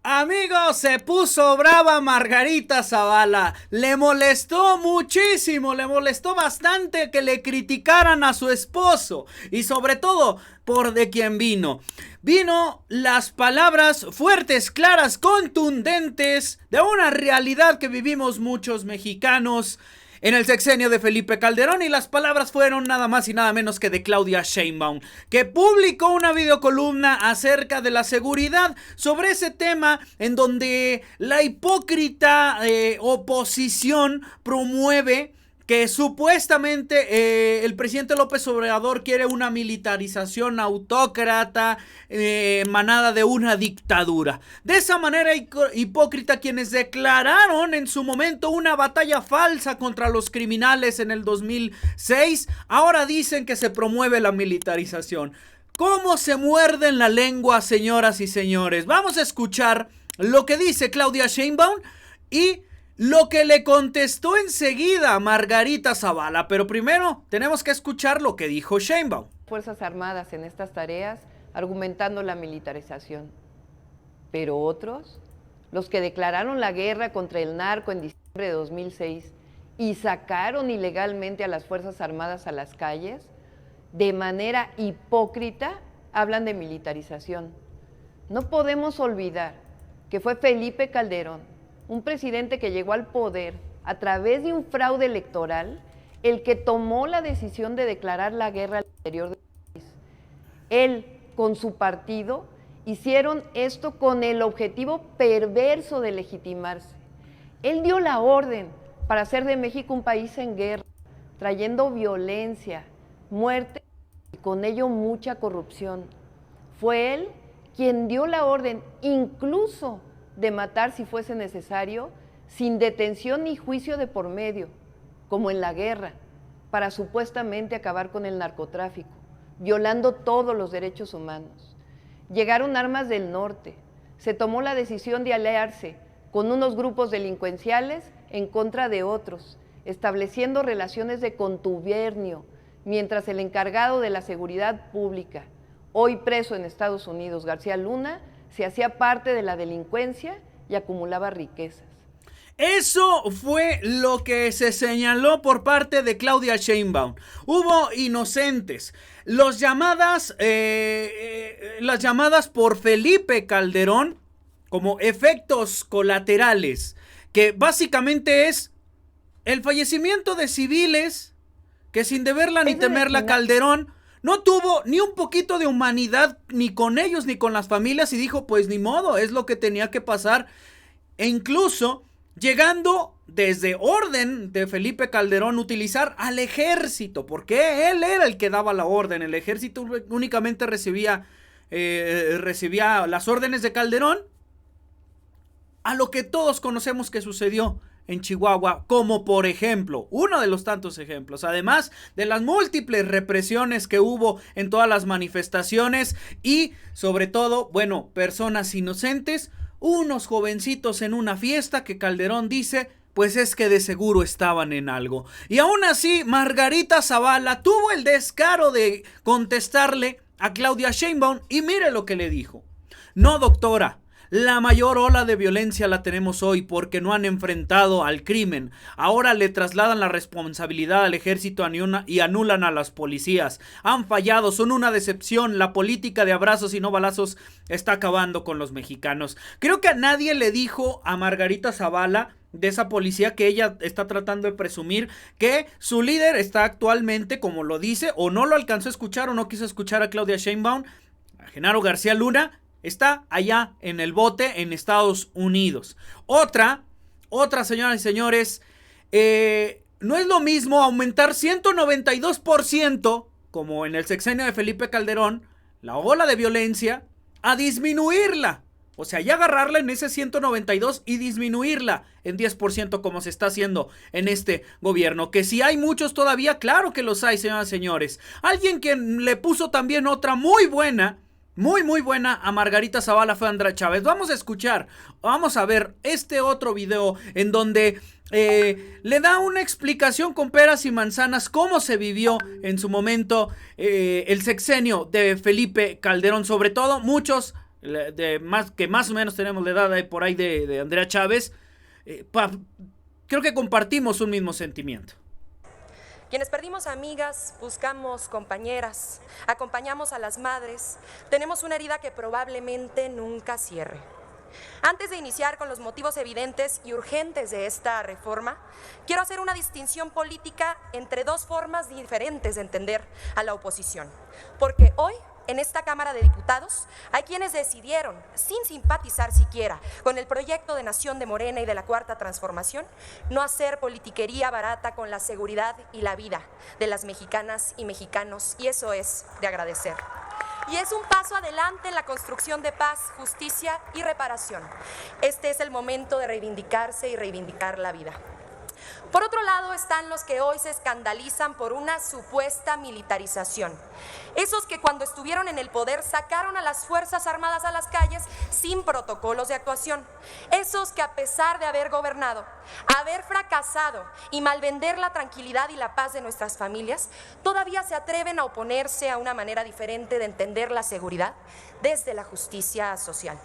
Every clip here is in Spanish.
Amigos, se puso brava Margarita Zavala. Le molestó muchísimo, le molestó bastante que le criticaran a su esposo. Y sobre todo, por de quién vino. Vino las palabras fuertes, claras, contundentes de una realidad que vivimos muchos mexicanos en el sexenio de Felipe Calderón, y las palabras fueron nada más y nada menos que de Claudia Sheinbaum, que publicó una videocolumna acerca de la seguridad sobre ese tema, en donde la hipócrita oposición promueve que supuestamente el presidente López Obrador quiere una militarización autócrata emanada de una dictadura. De esa manera hipócrita, quienes declararon en su momento una batalla falsa contra los criminales en el 2006, ahora dicen que se promueve la militarización. ¿Cómo se muerden la lengua, señoras y señores? Vamos a escuchar lo que dice Claudia Sheinbaum y lo que le contestó enseguida Margarita Zavala. Pero primero tenemos que escuchar lo que dijo Sheinbaum. Fuerzas Armadas en estas tareas argumentando la militarización. Pero otros, los que declararon la guerra contra el narco en diciembre de 2006 y sacaron ilegalmente a las Fuerzas Armadas a las calles, de manera hipócrita hablan de militarización. No podemos olvidar que fue Felipe Calderón, un presidente que llegó al poder a través de un fraude electoral, el que tomó la decisión de declarar la guerra al interior del país. Él, con su partido, hicieron esto con el objetivo perverso de legitimarse. Él dio la orden para hacer de México un país en guerra, trayendo violencia, muerte y con ello mucha corrupción. Fue él quien dio la orden, incluso de matar si fuese necesario, sin detención ni juicio de por medio, como en la guerra, para supuestamente acabar con el narcotráfico, violando todos los derechos humanos. Llegaron armas del norte, se tomó la decisión de aliarse con unos grupos delincuenciales en contra de otros, estableciendo relaciones de contubernio, mientras el encargado de la seguridad pública, hoy preso en Estados Unidos, García Luna, se hacía parte de la delincuencia y acumulaba riquezas. Eso fue lo que se señaló por parte de Claudia Sheinbaum. Hubo inocentes. Las llamadas por Felipe Calderón como efectos colaterales, que básicamente es el fallecimiento de civiles que sin deberla ni temerla Calderón no tuvo ni un poquito de humanidad ni con ellos ni con las familias y dijo, pues ni modo, es lo que tenía que pasar. E incluso llegando desde orden de Felipe Calderón utilizar al ejército, porque él era el que daba la orden. El ejército únicamente recibía las órdenes de Calderón, a lo que todos conocemos que sucedió en Chihuahua, como por ejemplo, uno de los tantos ejemplos, además de las múltiples represiones que hubo en todas las manifestaciones y sobre todo, bueno, personas inocentes, unos jovencitos en una fiesta que Calderón dice, pues es que de seguro estaban en algo. Y aún así, Margarita Zavala tuvo el descaro de contestarle a Claudia Sheinbaum y mire lo que le dijo. No, doctora, la mayor ola de violencia la tenemos hoy porque no han enfrentado al crimen. Ahora le trasladan la responsabilidad al ejército y anulan a las policías. Han fallado, son una decepción. La política de abrazos y no balazos está acabando con los mexicanos. Creo que a nadie le dijo a Margarita Zavala de esa policía que ella está tratando de presumir que su líder está actualmente, como lo dice, o no lo alcanzó a escuchar o no quiso escuchar a Claudia Sheinbaum, a Genaro García Luna, está allá en el bote en Estados Unidos. Otra, señoras y señores, no es lo mismo aumentar 192%, como en el sexenio de Felipe Calderón, la ola de violencia, a disminuirla. O sea, ya agarrarla en ese 192 y disminuirla en 10% como se está haciendo en este gobierno. Que si hay muchos todavía, claro que los hay, señoras y señores. Alguien que le puso también otra muy buena a Margarita Zavala fue Andrea Chávez. Vamos a escuchar, vamos a ver este otro video en donde le da una explicación con peras y manzanas cómo se vivió en su momento el sexenio de Felipe Calderón. Sobre todo muchos que más o menos tenemos la edad por ahí de Andrea Chávez, creo que compartimos un mismo sentimiento. Quienes perdimos amigas, buscamos compañeras, acompañamos a las madres, tenemos una herida que probablemente nunca cierre. Antes de iniciar con los motivos evidentes y urgentes de esta reforma, quiero hacer una distinción política entre dos formas diferentes de entender a la oposición. Porque hoy, en esta Cámara de Diputados, hay quienes decidieron, sin simpatizar siquiera con el proyecto de nación de Morena y de la Cuarta Transformación, no hacer politiquería barata con la seguridad y la vida de las mexicanas y mexicanos, y eso es de agradecer. Y es un paso adelante en la construcción de paz, justicia y reparación. Este es el momento de reivindicarse y reivindicar la vida. Por otro lado están los que hoy se escandalizan por una supuesta militarización. Esos que cuando estuvieron en el poder sacaron a las Fuerzas Armadas a las calles sin protocolos de actuación. Esos que a pesar de haber gobernado, haber fracasado y malvender la tranquilidad y la paz de nuestras familias, todavía se atreven a oponerse a una manera diferente de entender la seguridad desde la justicia social.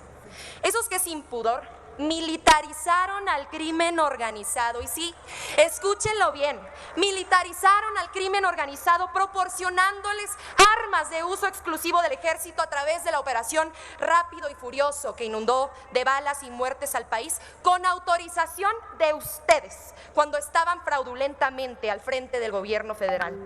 Esos que sin pudor militarizaron al crimen organizado. Y sí, escúchenlo bien, militarizaron al crimen organizado proporcionándoles armas de uso exclusivo del ejército a través de la operación Rápido y Furioso, que inundó de balas y muertes al país con autorización de ustedes cuando estaban fraudulentamente al frente del gobierno federal.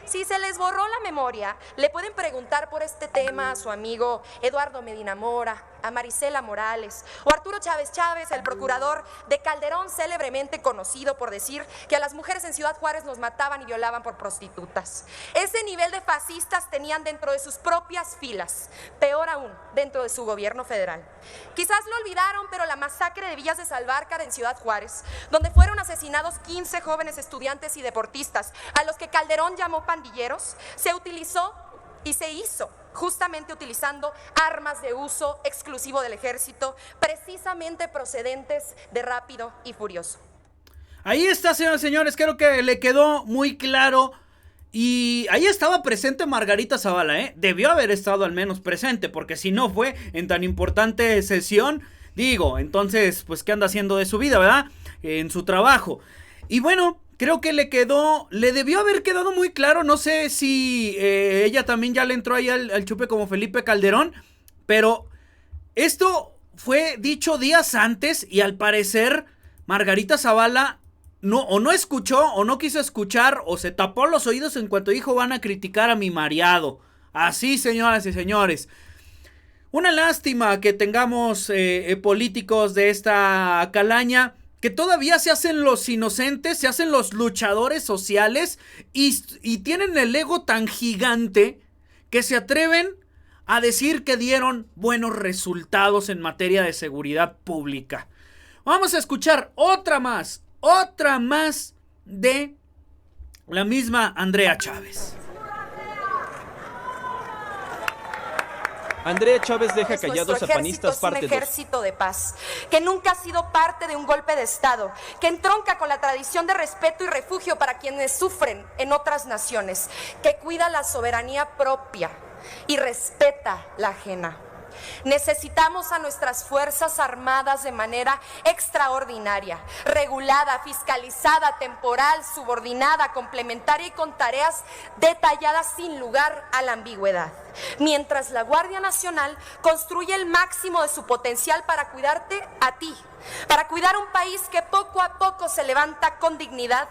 Si se les borró la memoria, le pueden preguntar por este tema a su amigo Eduardo Medina Mora, a Marisela Morales o Arturo Chávez Chávez, el procurador de Calderón, célebremente conocido por decir que a las mujeres en Ciudad Juárez los mataban y violaban por prostitutas. Ese nivel de fascistas tenían dentro de sus propias filas, peor aún, dentro de su gobierno federal. Quizás lo olvidaron, pero la masacre de Villas de Salvarcar en Ciudad Juárez, donde fueron asesinados 15 jóvenes estudiantes y deportistas, a los que Calderón llamó pandilleros, se utilizó y se hizo justamente utilizando armas de uso exclusivo del ejército, precisamente procedentes de Rápido y Furioso. Ahí está, señores y señores, creo que le quedó muy claro. Y ahí estaba presente Margarita Zavala, debió haber estado al menos presente, porque si no fue en tan importante sesión, digo, entonces, pues, ¿qué anda haciendo de su vida, verdad? En su trabajo. Y bueno, creo que le debió haber quedado muy claro. No sé si ella también ya le entró ahí al chupe como Felipe Calderón, pero esto fue dicho días antes y al parecer Margarita Zavala no escuchó o no quiso escuchar o se tapó los oídos en cuanto dijo van a criticar a mi mareado. Así, señoras y señores. Una lástima que tengamos políticos de esta calaña que todavía se hacen los inocentes, se hacen los luchadores sociales y tienen el ego tan gigante que se atreven a decir que dieron buenos resultados en materia de seguridad pública. Vamos a escuchar otra más de la misma Andrea Chávez. Andrea Chávez deja callados a panistas parte 2. Es un ejército de paz, que nunca ha sido parte de un golpe de Estado, que entronca con la tradición de respeto y refugio para quienes sufren en otras naciones, que cuida la soberanía propia y respeta la ajena. Necesitamos a nuestras Fuerzas Armadas de manera extraordinaria, regulada, fiscalizada, temporal, subordinada, complementaria y con tareas detalladas sin lugar a la ambigüedad. Mientras la Guardia Nacional construye el máximo de su potencial para cuidarte a ti, para cuidar un país que poco a poco se levanta con dignidad.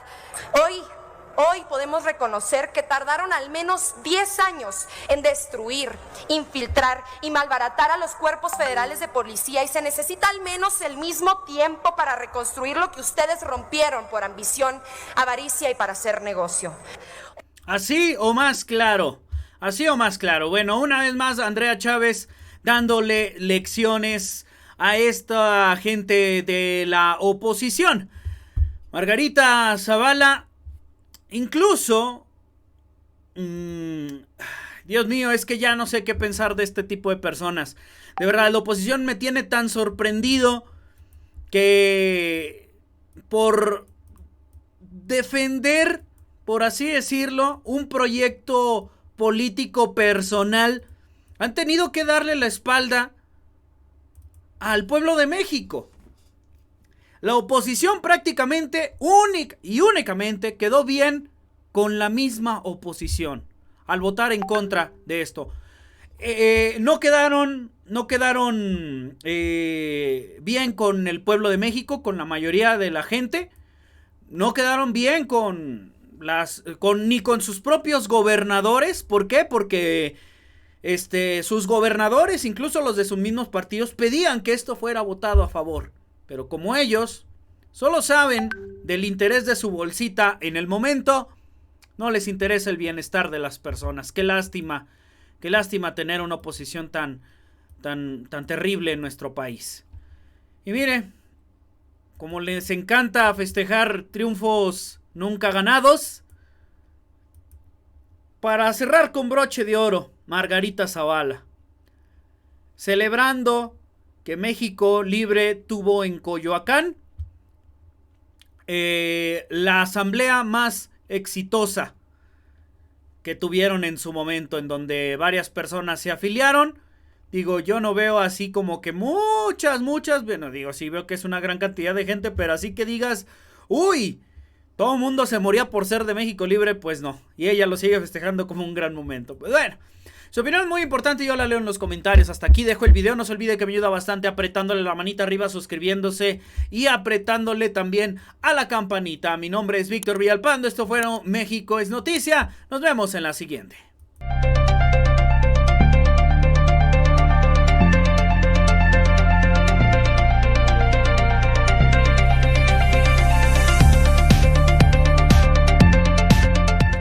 Hoy podemos reconocer que tardaron al menos 10 años en destruir, infiltrar y malbaratar a los cuerpos federales de policía y se necesita al menos el mismo tiempo para reconstruir lo que ustedes rompieron por ambición, avaricia y para hacer negocio. Así o más claro. Bueno, una vez más Andrea Chávez dándole lecciones a esta gente de la oposición. Margarita Zavala. Incluso, Dios mío, es que ya no sé qué pensar de este tipo de personas. De verdad, la oposición me tiene tan sorprendido que por defender, por así decirlo, un proyecto político personal, han tenido que darle la espalda al pueblo de México. La oposición prácticamente únicamente quedó bien con la misma oposición al votar en contra de esto. No quedaron bien con el pueblo de México, con la mayoría de la gente. No quedaron bien ni con sus propios gobernadores. ¿Por qué? Porque sus gobernadores, incluso los de sus mismos partidos, pedían que esto fuera votado a favor. Pero como ellos solo saben del interés de su bolsita en el momento, no les interesa el bienestar de las personas. Qué lástima tener una oposición tan terrible en nuestro país. Y mire, como les encanta festejar triunfos nunca ganados, para cerrar con broche de oro, Margarita Zavala, celebrando que México Libre tuvo en Coyoacán la asamblea más exitosa que tuvieron en su momento, en donde varias personas se afiliaron. Digo, yo no veo así como que muchas, bueno, digo, sí veo que es una gran cantidad de gente, pero así que digas, uy, todo el mundo se moría por ser de México Libre, pues no. Y ella lo sigue festejando como un gran momento. Pues bueno, su opinión es muy importante, yo la leo en los comentarios. Hasta aquí dejo el video, no se olvide que me ayuda bastante apretándole la manita arriba, suscribiéndose y apretándole también a la campanita. Mi nombre es Víctor Villalpando, esto fue México es Noticia, nos vemos en la siguiente.